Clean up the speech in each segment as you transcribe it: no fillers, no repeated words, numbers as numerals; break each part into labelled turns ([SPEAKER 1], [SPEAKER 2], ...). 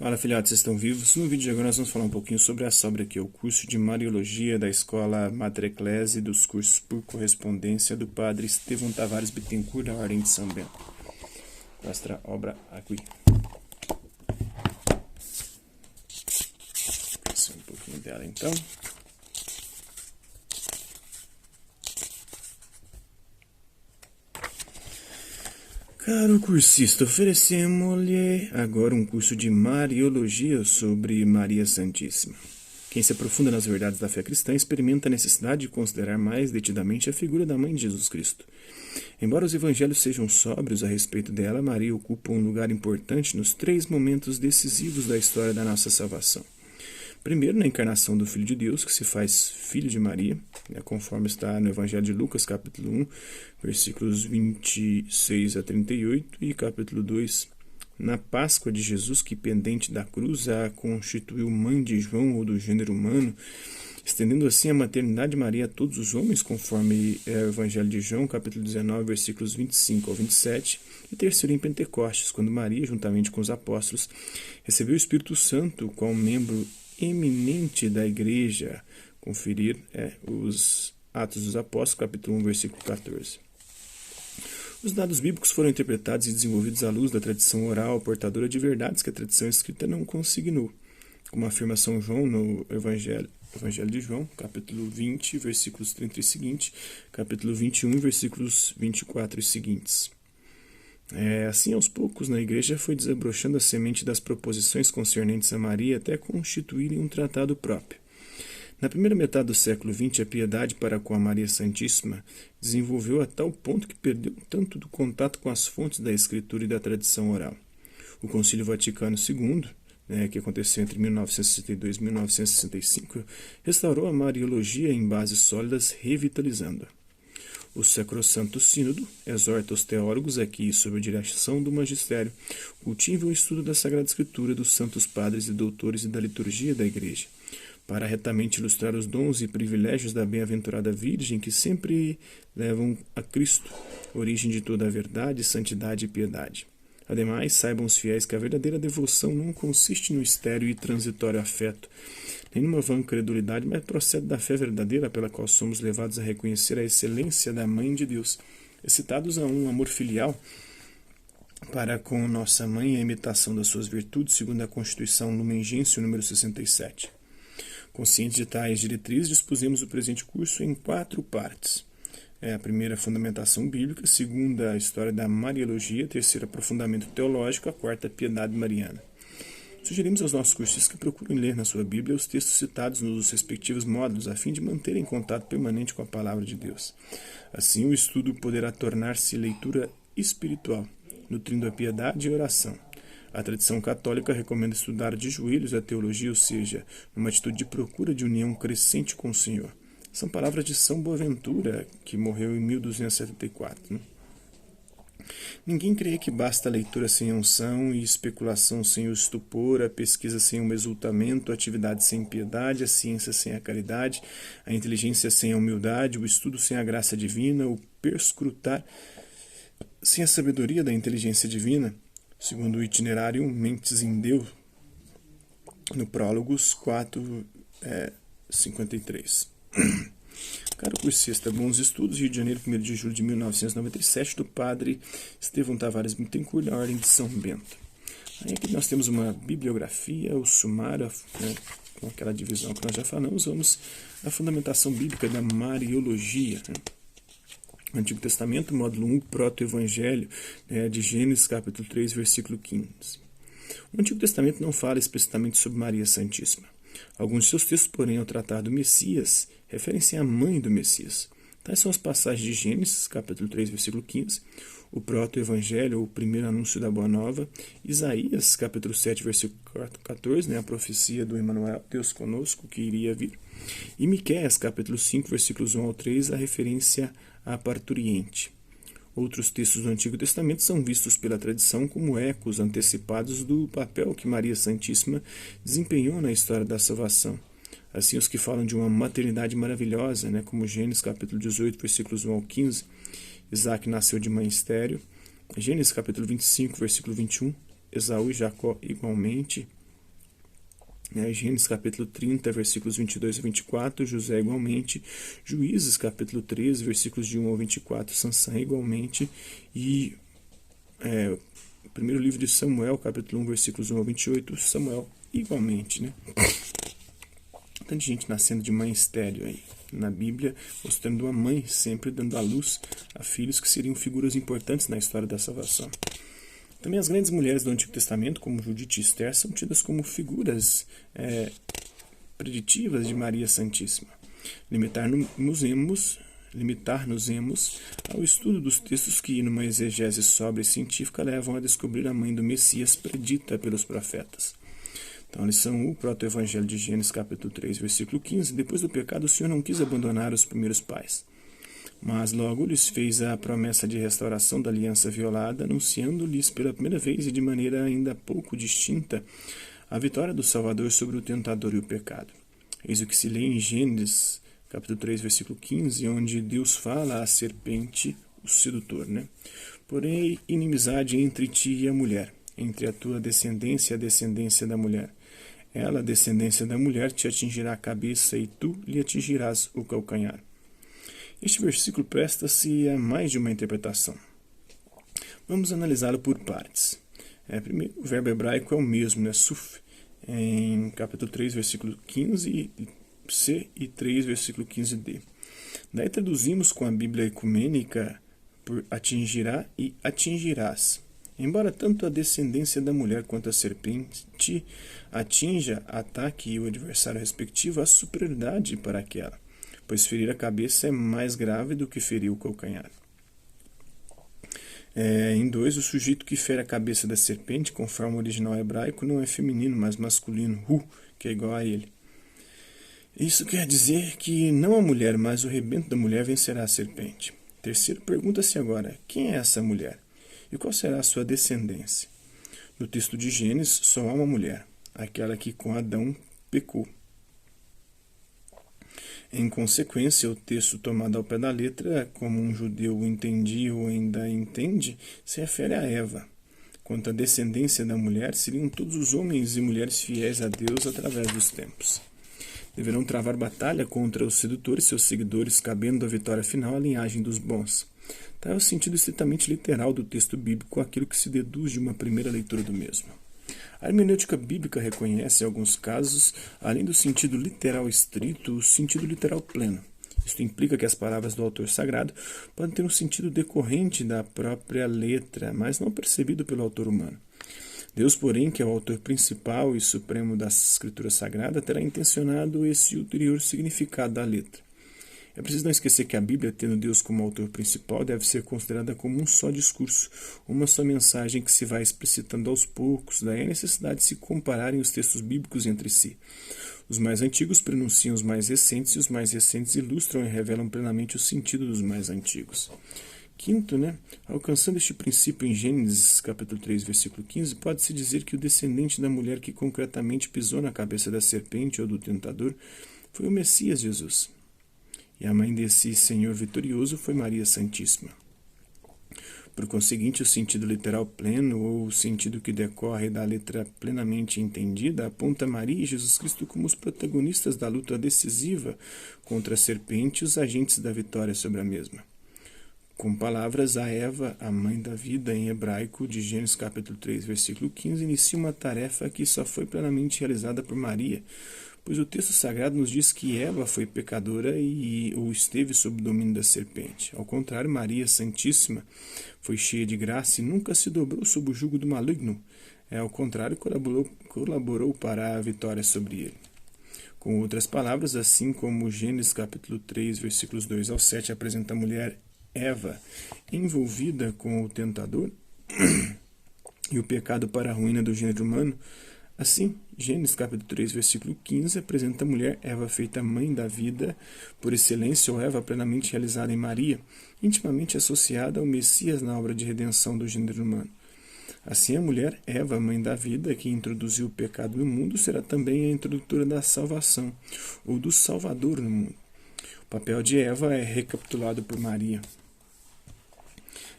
[SPEAKER 1] Fala, filhotes, estão vivos? No vídeo de agora nós vamos falar um pouquinho sobre essa obra aqui, o curso de Mariologia da Escola Mater Ecclesiae dos cursos por correspondência do Padre Estevão Tavares Bittencourt, da Ordem de São Bento. Mostra a obra aqui. Vou um pouquinho dela então. Caro cursista, oferecemos-lhe agora um curso de Mariologia sobre Maria Santíssima. Quem se aprofunda nas verdades da fé cristã experimenta a necessidade de considerar mais detidamente a figura da Mãe de Jesus Cristo. Embora os evangelhos sejam sóbrios a respeito dela, Maria ocupa um lugar importante nos 3 momentos decisivos da história da nossa salvação. Primeiro, na encarnação do Filho de Deus, que se faz filho de Maria, conforme está no Evangelho de Lucas, capítulo 1, versículos 26 a 38, e capítulo 2, na Páscoa de Jesus, que pendente da cruz a constituiu mãe de João ou do gênero humano, estendendo assim a maternidade de Maria a todos os homens, conforme é o Evangelho de João, capítulo 19, versículos 25 ao 27, e terceiro em Pentecostes, quando Maria, juntamente com os apóstolos, recebeu o Espírito Santo como membro eminente da Igreja. Conferir os Atos dos Apóstolos, capítulo 1, versículo 14. Os dados bíblicos foram interpretados e desenvolvidos à luz da tradição oral, portadora de verdades que a tradição escrita não consignou, como afirma São João no Evangelho de João, capítulo 20, versículos 30 e seguintes, capítulo 21, versículos 24 e seguintes. Assim, aos poucos, na Igreja foi desabrochando a semente das proposições concernentes a Maria até constituírem um tratado próprio. Na primeira metade do século XX, a piedade para com a Maria Santíssima desenvolveu a tal ponto que perdeu tanto do contato com as fontes da Escritura e da tradição oral. O Concílio Vaticano II, que aconteceu entre 1962 e 1965, restaurou a Mariologia em bases sólidas, revitalizando-a. O Sacrosanto Sínodo exorta os teólogos a que, sob a direção do magistério, cultivem o estudo da Sagrada Escritura, dos santos padres e doutores e da liturgia da Igreja, para retamente ilustrar os dons e privilégios da bem-aventurada Virgem que sempre levam a Cristo, origem de toda a verdade, santidade e piedade. Ademais, saibam os fiéis que a verdadeira devoção não consiste no estéril e transitório afeto, nem numa vã credulidade, mas procede da fé verdadeira pela qual somos levados a reconhecer a excelência da Mãe de Deus, excitados a um amor filial para com nossa Mãe e a imitação das suas virtudes, segundo a Constituição Lumen Gentium número 67. Conscientes de tais diretrizes, dispusemos o presente curso em 4 partes. A primeira, a fundamentação bíblica; a segunda, a história da Mariologia; a terceira, aprofundamento teológico; a quarta, a piedade mariana. Sugerimos aos nossos cursistas que procurem ler na sua Bíblia os textos citados nos respectivos módulos, a fim de manterem contato permanente com a Palavra de Deus. Assim, o estudo poderá tornar-se leitura espiritual, nutrindo a piedade e a oração. A tradição católica recomenda estudar de joelhos a teologia, ou seja, numa atitude de procura de união crescente com o Senhor. São palavras de São Boaventura, que morreu em 1274. Ninguém crê que basta a leitura sem unção e especulação sem o estupor, a pesquisa sem o exultamento, a atividade sem piedade, a ciência sem a caridade, a inteligência sem a humildade, o estudo sem a graça divina, o perscrutar sem a sabedoria da inteligência divina, segundo o itinerário Mentes em Deus, no Prólogos 4, 53. Caro cursista, bons estudos, Rio de Janeiro, 1º de julho de 1997, do Padre Estevão Tavares Bittencourt, da Ordem de São Bento. Aí aqui nós temos uma bibliografia, o sumário, com aquela divisão que nós já falamos. Vamos à fundamentação bíblica da Mariologia. Antigo Testamento, módulo 1, Proto-Evangelho, de Gênesis, capítulo 3, versículo 15. O Antigo Testamento não fala explicitamente sobre Maria Santíssima. Alguns de seus textos, porém, ao tratar do Messias, referem-se à mãe do Messias. Tais são as passagens de Gênesis, capítulo 3, versículo 15, o Proto-Evangelho, ou o primeiro anúncio da Boa Nova, Isaías, capítulo 7, versículo 14, a profecia do Emmanuel, Deus conosco, que iria vir, e Miqueias, capítulo 5, versículos 1 ao 3, a referência à parturiente. Outros textos do Antigo Testamento são vistos pela tradição como ecos antecipados do papel que Maria Santíssima desempenhou na história da salvação. Assim, os que falam de uma maternidade maravilhosa, como Gênesis capítulo 18, versículos 1 ao 15, Isaac nasceu de mãe estéril, Gênesis capítulo 25, versículo 21, Esaú e Jacó igualmente, Gênesis capítulo 30, versículos 22 a 24, José igualmente, Juízes capítulo 13, versículos de 1 ao 24, Sansão igualmente, e o primeiro livro de Samuel, capítulo 1, versículos 1 ao 28, Samuel igualmente, né? Tanta gente nascendo de mãe estéril aí na Bíblia, mostrando uma mãe sempre dando à luz a filhos que seriam figuras importantes na história da salvação. Também as grandes mulheres do Antigo Testamento, como Judite e Esther, são tidas como figuras preditivas de Maria Santíssima. Limitar-nos-emos ao estudo dos textos que, numa exegese sóbria e científica, levam a descobrir a mãe do Messias predita pelos profetas. Então, a lição 1, o proto-evangelho de Gênesis, capítulo 3, versículo 15. Depois do pecado, o Senhor não quis abandonar os primeiros pais, mas logo lhes fez a promessa de restauração da aliança violada, anunciando-lhes pela primeira vez e de maneira ainda pouco distinta a vitória do Salvador sobre o tentador e o pecado. Eis o que se lê em Gênesis, capítulo 3, versículo 15, onde Deus fala à serpente, o sedutor, né? Porém, inimizade entre ti e a mulher, entre a tua descendência e a descendência da mulher. Ela, a descendência da mulher, te atingirá a cabeça e tu lhe atingirás o calcanhar. Este versículo presta-se a mais de uma interpretação. Vamos analisá-lo por partes. Primeiro, o verbo hebraico é o mesmo, né? Suf, em capítulo 3, versículo 15c e 3, versículo 15d. Daí traduzimos com a Bíblia ecumênica por atingirá e atingirás. Embora tanto a descendência da mulher quanto a serpente atinja, ataque o adversário respectivo, há superioridade para aquela, pois ferir a cabeça é mais grave do que ferir o calcanhar. Em 2, o sujeito que fere a cabeça da serpente, conforme o original hebraico, não é feminino, mas masculino, que é igual a ele. Isso quer dizer que não a mulher, mas o rebento da mulher vencerá a serpente. Terceiro, pergunta-se agora, quem é essa mulher? E qual será a sua descendência? No texto de Gênesis, só há uma mulher, aquela que com Adão pecou. Em consequência, o texto tomado ao pé da letra, como um judeu entendia ou ainda entende, se refere a Eva. Quanto à descendência da mulher, seriam todos os homens e mulheres fiéis a Deus através dos tempos. Deverão travar batalha contra os sedutores e seus seguidores, cabendo a vitória final à linhagem dos bons. Tal é o sentido estritamente literal do texto bíblico, aquilo que se deduz de uma primeira leitura do mesmo. A hermenêutica bíblica reconhece, em alguns casos, além do sentido literal estrito, o sentido literal pleno. Isto implica que as palavras do autor sagrado podem ter um sentido decorrente da própria letra, mas não percebido pelo autor humano. Deus, porém, que é o autor principal e supremo da Escritura Sagrada, terá intencionado esse ulterior significado da letra. É preciso não esquecer que a Bíblia, tendo Deus como autor principal, deve ser considerada como um só discurso, uma só mensagem que se vai explicitando aos poucos. Daí a necessidade de se compararem os textos bíblicos entre si. Os mais antigos pronunciam os mais recentes e os mais recentes ilustram e revelam plenamente o sentido dos mais antigos. Quinto, alcançando este princípio em Gênesis capítulo 3, versículo 15, pode-se dizer que o descendente da mulher que concretamente pisou na cabeça da serpente ou do tentador foi o Messias Jesus. E a mãe desse Senhor vitorioso foi Maria Santíssima. Por conseguinte, o sentido literal pleno, ou o sentido que decorre da letra plenamente entendida, aponta Maria e Jesus Cristo como os protagonistas da luta decisiva contra a serpente e os agentes da vitória sobre a mesma. Com palavras, a Eva, a mãe da vida, em hebraico, de Gênesis capítulo 3, versículo 15, inicia uma tarefa que só foi plenamente realizada por Maria, pois o texto sagrado nos diz que Eva foi pecadora ou esteve sob o domínio da serpente. Ao contrário, Maria Santíssima foi cheia de graça e nunca se dobrou sob o jugo do maligno. Ao contrário, colaborou para a vitória sobre ele. Com outras palavras, assim como Gênesis capítulo 3, versículos 2 ao 7, apresenta a mulher Eva envolvida com o tentador e o pecado para a ruína do gênero humano, assim, Gênesis capítulo 3, versículo 15, apresenta a mulher Eva feita mãe da vida, por excelência, ou Eva plenamente realizada em Maria, intimamente associada ao Messias na obra de redenção do gênero humano. Assim, a mulher Eva, mãe da vida, que introduziu o pecado no mundo, será também a introdutora da salvação, ou do Salvador no mundo. O papel de Eva é recapitulado por Maria.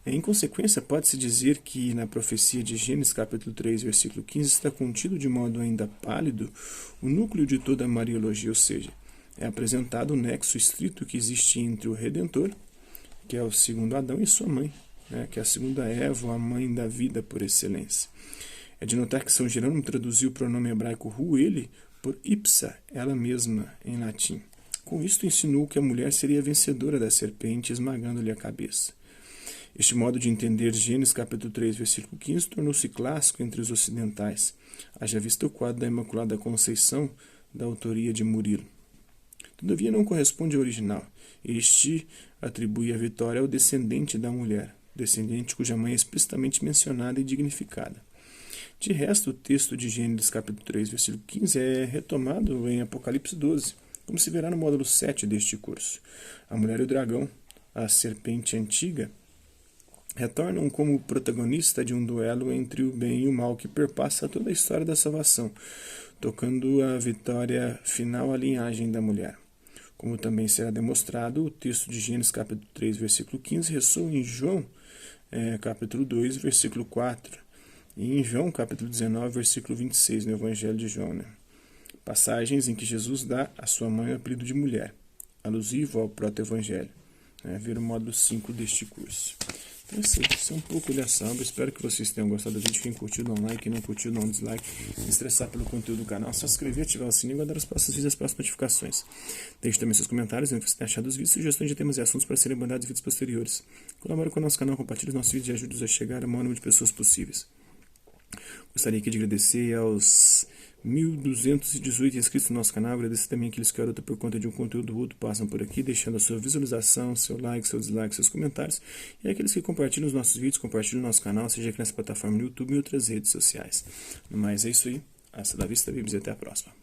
[SPEAKER 1] Em consequência, pode-se dizer que na profecia de Gênesis capítulo 3, versículo 15, está contido de modo ainda pálido o núcleo de toda a Mariologia, ou seja, é apresentado o nexo estrito que existe entre o Redentor, que é o segundo Adão, e sua mãe, que é a segunda Eva, a mãe da vida por excelência. É de notar que São Jerônimo traduziu o pronome hebraico hu, ele, por ipsa, ela mesma, em latim. Com isto ensinou que a mulher seria a vencedora da serpente, esmagando-lhe a cabeça. Este modo de entender Gênesis capítulo 3, versículo 15, tornou-se clássico entre os ocidentais, haja vista o quadro da Imaculada Conceição, da autoria de Murilo. Todavia não corresponde ao original. Este atribui a vitória ao descendente da mulher, descendente cuja mãe é explicitamente mencionada e dignificada. De resto, o texto de Gênesis capítulo 3, versículo 15 é retomado em Apocalipse 12, como se verá no módulo 7 deste curso. A mulher e o dragão, a serpente antiga, retornam como protagonista de um duelo entre o bem e o mal que perpassa toda a história da salvação, tocando a vitória final à linhagem da mulher. Como também será demonstrado, o texto de Gênesis capítulo 3, versículo 15 ressoa em João capítulo 2, versículo 4, e em João capítulo 19, versículo 26, no Evangelho de João. Passagens em que Jesus dá à sua mãe o apelido de mulher, alusivo ao proto-evangelho. Ver o módulo 5 deste curso. Então, isso é um pouco dessa aula. Espero que vocês tenham gostado do vídeo. Quem curtiu, dá um like. Quem não curtiu, dá um dislike. Se estressar pelo conteúdo do canal, se inscrever, ativar o sininho e guardar os próximos vídeos e as próximas notificações. Deixe também seus comentários, o que você tem achado dos vídeos, sugestões de temas e assuntos para serem abordados em vídeos posteriores. Colabore com o nosso canal, compartilhe os nossos vídeos e ajude-nos a chegar ao maior número de pessoas possíveis. Gostaria aqui de agradecer aos 1.218 inscritos no nosso canal. Agradecer também aqueles que garoto por conta de um conteúdo ou outro passam por aqui, deixando a sua visualização, seu like, seu dislike, seus comentários. E aqueles que compartilham os nossos vídeos, compartilham o nosso canal, seja aqui nessa plataforma no YouTube e outras redes sociais. No mais, é isso aí. Hasta la vista, vemos e até a próxima.